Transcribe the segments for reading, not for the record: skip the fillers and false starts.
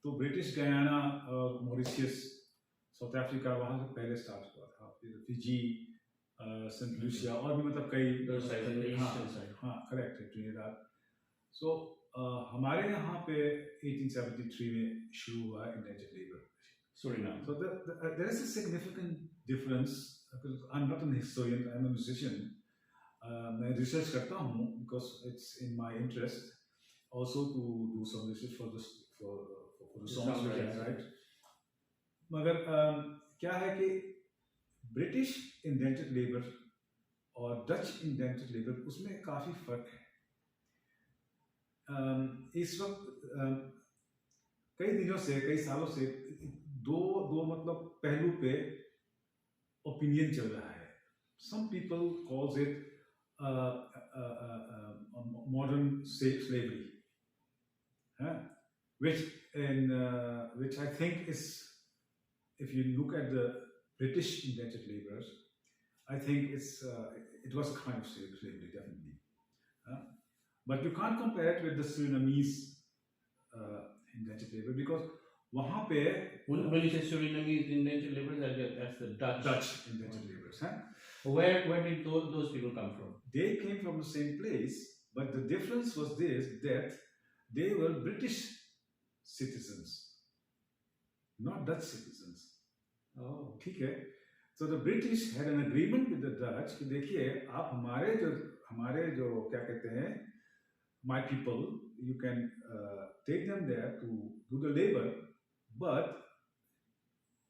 तो British Guyana और Mauritius, south Africa वहाँ से पहले स्टार्ट हुआ था, फिर फिजी, सेंट लूसिया और भी मतलब कई, हाँ करेक्ट है, ट्रिनिडाद। सो हमारे यहाँ पे 1873 में शुरू हुआ indentured labour Suriname. So there is a significant difference. I'm not an historian, I'm a musician. मैं रिसर्च करता हूँ because it's in my interest also to do some research for this for the songs we can write. मगर क्या है कि British indentured labour और Dutch indentured labour उसमें काफ़ी फर्क है। इस वक्त कई दिनों से, कई सालों से दो मतलब पहलू पे ओपिनियन चल रहा है। Some people calls it modern slavery, which I think is, if you look at the British indentured laborers, I think it was a kind of slavery, definitely. But you can't compare it with the Surinamese indentured labor because वहाँ पे when you say Surinamese indentured laborers, that's the Dutch indentured laborers. Where did those people come from? They came from the same place, but the difference was this, that they were British citizens, not Dutch citizens. Oh, ठीक है। So the British had an agreement with the Dutch कि देखिए आप हमारे जो क्या कहते हैं, my people, you can take them there to do the labor, but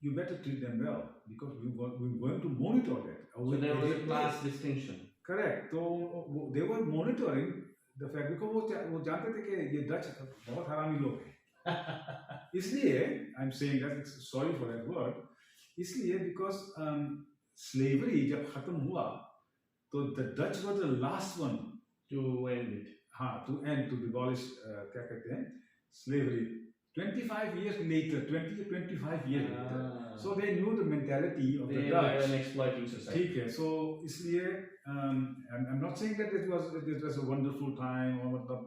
you better treat them well because we're going to monitor that. So there was a class distinction. Correct. So they were monitoring the fact because वो जानते थे कि ये Dutch बहुत हरामी लोग हैं। इसलिए I'm saying that, sorry for that word, इसलिए because slavery जब खत्म हुआ तो the Dutch were the last one to end it. हाँ, to abolish क्या कहते हैं slavery. 25 years later, 20 to 25 years later. So they knew the mentality of the Dutch. They were an exploiting society. ठीक है, so इसलिए I'm not saying that it was a wonderful time or मतलब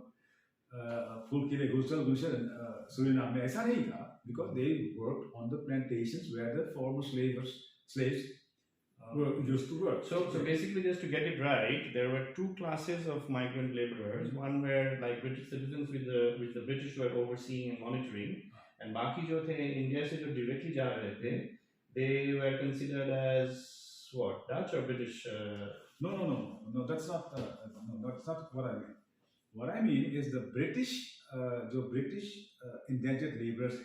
फूल खिले गुलशन Suriname में ऐसा नहीं था, because they worked on the plantations where the former slaves were used to work. So basically, just to get it right, there were two classes of migrant laborers. One were like British citizens which the British were overseeing and monitoring, and बाकी जो थे India से जो directly जा रहे थे, they were considered as what, Dutch or British? No, that's not what I mean. What I mean is the British जो British indentured laborers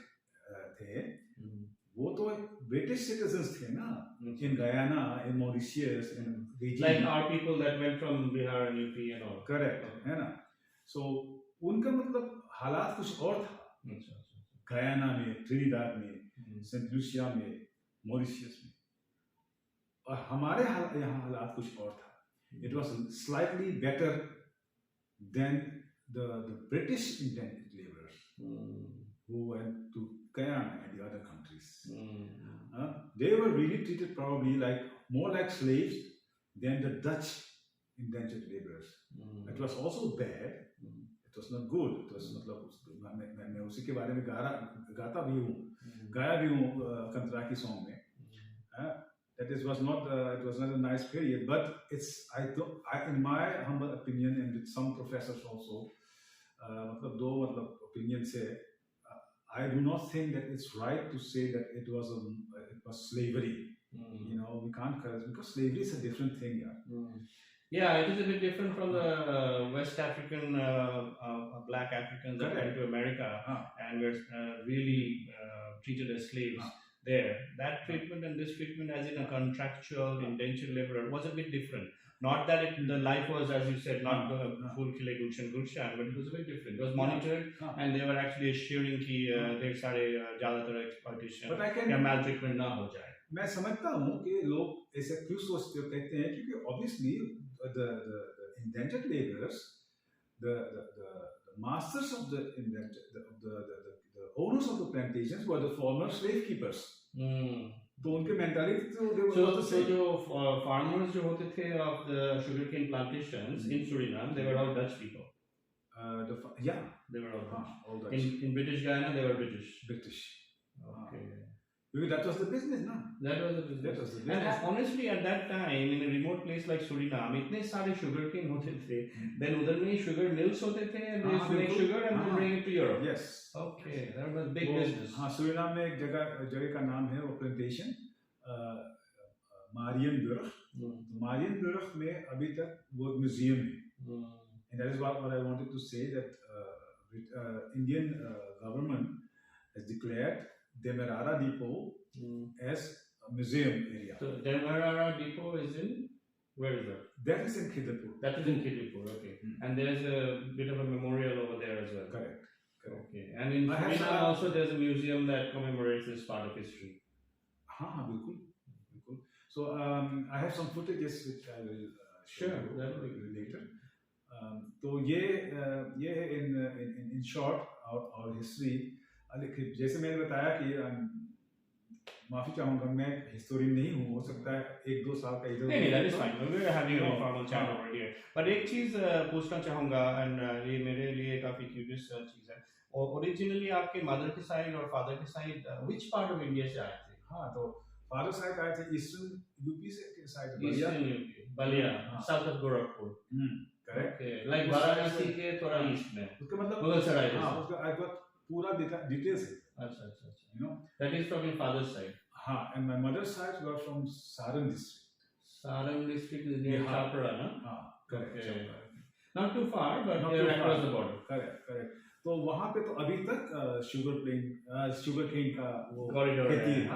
थे, वो तो British citizens थे ना, in Guyana, in Mauritius, in Fiji. Like our people that went from Bihar and UP and all. Correct, है ना? So उनका मतलब हालात कुछ और था। गयाना में, ट्रिनिडाद में, सेंट लूसिया में, मॉरिशियस में, और हमारे यहाँ हालात कुछ और था। It was slightly better than the British indentured laborers who went to Guyana and the other countries. They were really treated probably more like slaves than the Dutch indentured laborers. It was also bad. It was not good. It was मतलब मैं उसी के बारे में गाता भी हूँ, गाया भी हूँ कंतराकी सॉन्ग में. It was not a nice period, but in my humble opinion and with some professors also, मतलब दो opinion से, I do not think that it's right to say that it was slavery. You know, we can't because slavery is a different thing. Yeah, it is a bit different from the West African black Africans that went to America and were really treated as slaves there. That treatment and this treatment, as in a contractual indentured laborer, was a bit different. Not that the life was, as you said, not full kile gulshan, but it was a bit different. It was monitored, and they were actually assuring कि ढेर सारे ज़्यादातर exploitation या maltreatment ना हो जाए. मैं समझता हूँ कि लोग ऐसे क्यों सोचते कहते हैं, क्योंकि obviously the indentured laborers, the masters of the owners of the plantations were the former slave keepers. तो उनके mentality so जो farmers जो होते थे of the sugarcane plantations in Suriname, they were all Dutch people. Yeah, They were all all Dutch. In British Guyana, they were British. British. Okay. Because that was the business, no? That was the business. That was the business. And honestly, at that time, in a remote place like Suriname, इतने सारे sugarcane होते थे. Then उधर में sugar mills होते थे, and they used to make sugar and to bring it to Europe. Yes. Okay, that was big business. हाँ, Suriname में एक जगह का नाम है वो प्लांटेशन मारियनबर्ग. मारियनबर्ग में अभी तक वो म्यूजियम है. And that is what I wanted to say, that Indian government has declared Demerara Depot as a museum area. So Demerara Depot is in, where is that? That is in Khidapur. That is in Khidapur, okay. And there's a bit of a memorial over there as well. Correct. Okay. And in Suriname also there's a museum that commemorates this part of history. हाँ बिल्कुल. So I have some footages which I will show you later. तो ये है in short our history. जैसे मैंने बताया कि माफी चाहूंगा, मैं हिस्टोरियन नहीं हूँ, हो सकता है 1-2 साल का इधर नहीं, that is fine, we are having a formal chat over here. But एक चीज पूछना चाहूंगा, and ये मेरे लिए काफी क्यूरियस चीज है. और ओरिजिनली आपके मदर के साइड और फादर के side which part of India से आए थे? हाँ, तो फादर साइड आए थे ईस्टर्न यूपी से के side, eastern UP, Ballia, south of Gorakhpur. Correct. Like Varanasi के थोड़ा ईस्ट में. उसका मतलब मुगल सराय. हाँ, उसका आई गॉट पूरा डिटेल्स है. अच्छा. You know, that is from your father's side. हाँ, and my mother's side were from Saran district. Saran district is near Chapra, na? हाँ, correct. Not too far, but they are across the border. Correct. तो वहाँ पे तो अभी तक sugar cane का वो corridor खेती है.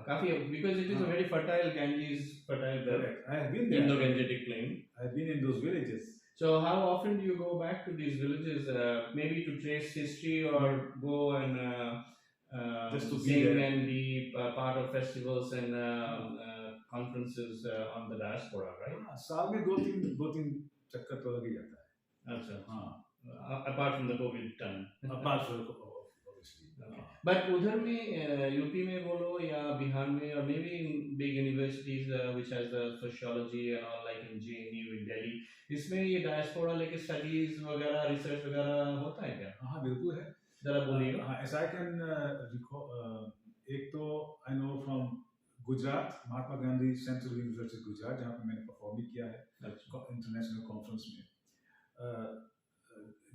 काफी, because it is a very fertile Ganges, fertile correct. I have been there. Indo-Gangetic plain. I have been in those villages. So how often do you go back to these villages, maybe to trace history or go and just to sing and be part of festivals and conferences on the diaspora, right? हाँ, साल में 2-3 चक्कर तो लग ही जाता है. अच्छा. हाँ. Apart from the COVID time. Apart from obviously. But उधर में यूपी में बोलो या बिहार में, or maybe in big universities which has the sociology and all, like in JNU in Delhi, इसमें ये diaspora लेके studies वगैरह, research वगैरह होता है क्या? हाँ बिल्कुल है. जरा बोलिएगा. हाँ, as I can recall, एक तो I know from Gujarat, Mahatma Gandhi central university Gujarat, जहाँ पे मैंने परफॉर्म भी किया है इंटरनेशनल कॉन्फ्रेंस में.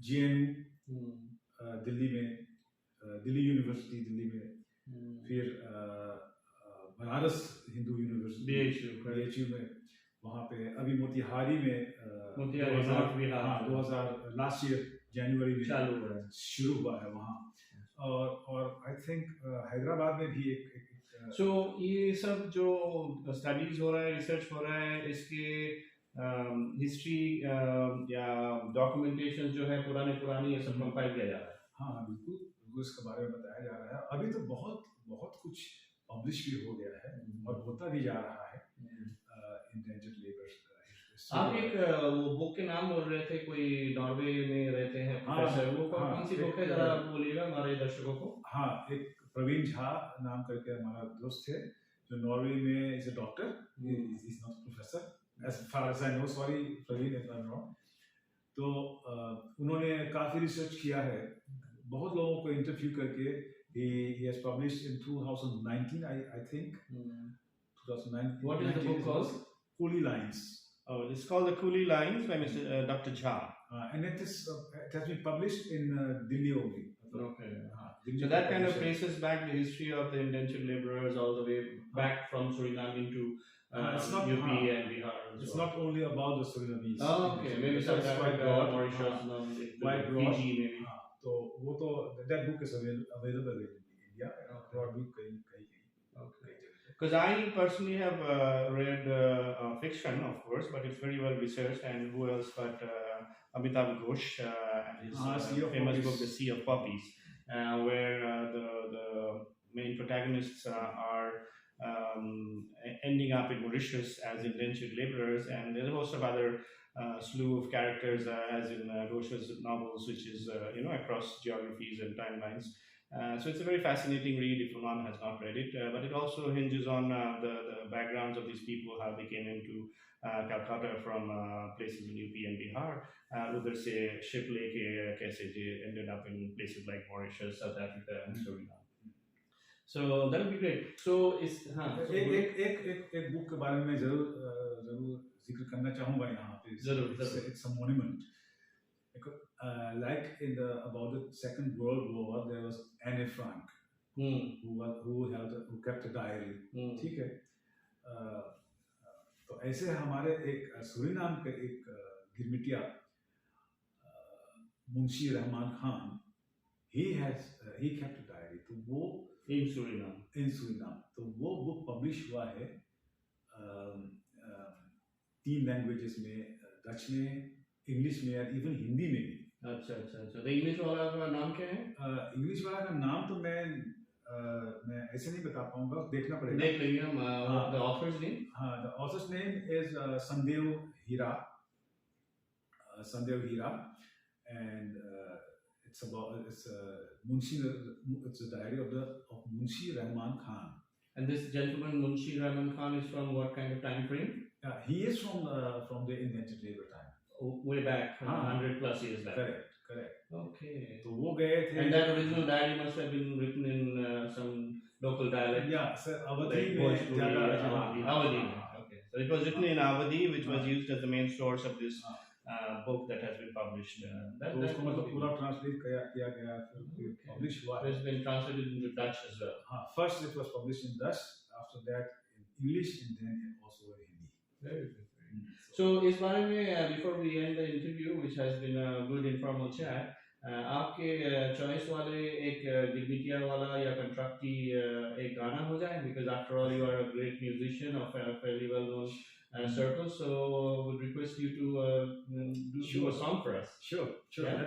JNU दिल्ली में, दिल्ली यूनिवर्सिटी दिल्ली में, फिर बनारस हिंदू यूनिवर्सिटी BHU में, वहाँ पे अभी मोतिहारी में 2000 लास्ट ईयर जनवरी में शुरू हुआ है वहाँ. और आई थिंक हैदराबाद में भी एक सो ये सब जो स्टडीज हो रहा है, रिसर्च हो रहा है, इसके हिस्ट्री या डॉक्यूमेंटेशन जो है पुरानी ये सब कंपाइल किया जा रहा है. हाँ बिल्कुल, इसके बारे में बताया जा रहा है. अभी तो बहुत कुछ पब्लिश भी हो गया है और होता भी जा रहा है. Endangered labour. आप एक वो बुक के नाम बोल रहे थे, कोई नॉर्वे में रहते हैं प्रोफेसर, वो कौन सी बुक है, जरा बोलिएगा हमारे दर्शकों को. हाँ, एक प्रवीण झा नाम करके हमारा दोस्त है जो नॉर्वे में is a doctor, is not professor as far as I know, sorry Praveen if I'm wrong. तो उन्होंने काफी रिसर्च किया है, बहुत लोगों को इंटरव्यू करके. he has published in 2019 I think. 2019. What is the book called? Coolie Lines. Oh, it's called The Coolie Lines by Mr. Dr. Jha. And it has been published in Delhi only. Okay. So that kind of traces back the history of the indentured laborers all the way back from Suriname into it's not UP and Bihar. It's not only about the Surinamese. Oh, okay. Maybe South Africa, Mauritius, quite broad. Fiji maybe. तो वो तो that book is available in India. और भी कहीं. Okay. Because I personally have read fiction, of course, but it's very well researched. And who else but Amitav Ghosh and his famous book, The Sea of Poppies, where the main protagonists are ending up in Mauritius as indentured laborers, and there's a host of other slew of characters as in Ghosh's novels, which is across geographies and timelines. So it's a very fascinating read if one has not read it, but it also hinges on the backgrounds of these people, how they came into Calcutta from places in UP and Bihar. उधर से ship लेके कैसे they ended up in places like Mauritius, South Africa, and Suriname. So that would be great. So is एक book के बारे में जरूर जिक्र करना चाहूँगा यहाँ पे. It's a monument. Like about the Second World War, there was Anne Frank, who kept a diary. ठीक है. तो ऐसे हमारे एक सूरीनाम के एक गिरमिटिया Munshi Rahman Khan, he kept a diary. तो वो in Suriname. तो वो बुक पब्लिश हुआ है 3 लैंग्वेजेस में, डच में, इंग्लिश में और इवन हिंदी में भी. अच्छा. तो इंग्लिश वाला का नाम क्या है? इंग्लिश वाला का नाम तो मैं ऐसे नहीं बता पाऊंगा, देखना पड़ेगा. देख लेंगे हम. The author's name? The author's name is Sandev Hira, and it's a diary of Munshi Rahman Khan. And this gentleman Munshi Rahman Khan is from what kind of time frame? He is from the indentured labor time. Way back, 100 plus years back. Correct. Okay. तो वो गए थे. And that original diary must have been written in some local dialect. Yeah, sir. Awadhi में ज़्यादा. Awadhi. Okay. So it was written in Awadhi, which was used as the main source of this book that has been published. तो उसको मतलब पूरा translate किया गया, फिर publish हुआ. It has been translated into Dutch as well. First it was published in Dutch, after that in English, and then also in Hindi. Very good. So इस बारे में before we end the interview, which has been a good informal chat, आपके choice वाले एक गिरमिटिया वाला या कंट्रक्टी एक गाना हो जाए, because after all you are a great musician of a fairly well known circle, so would request you to do a song for us. Sure. Yeah?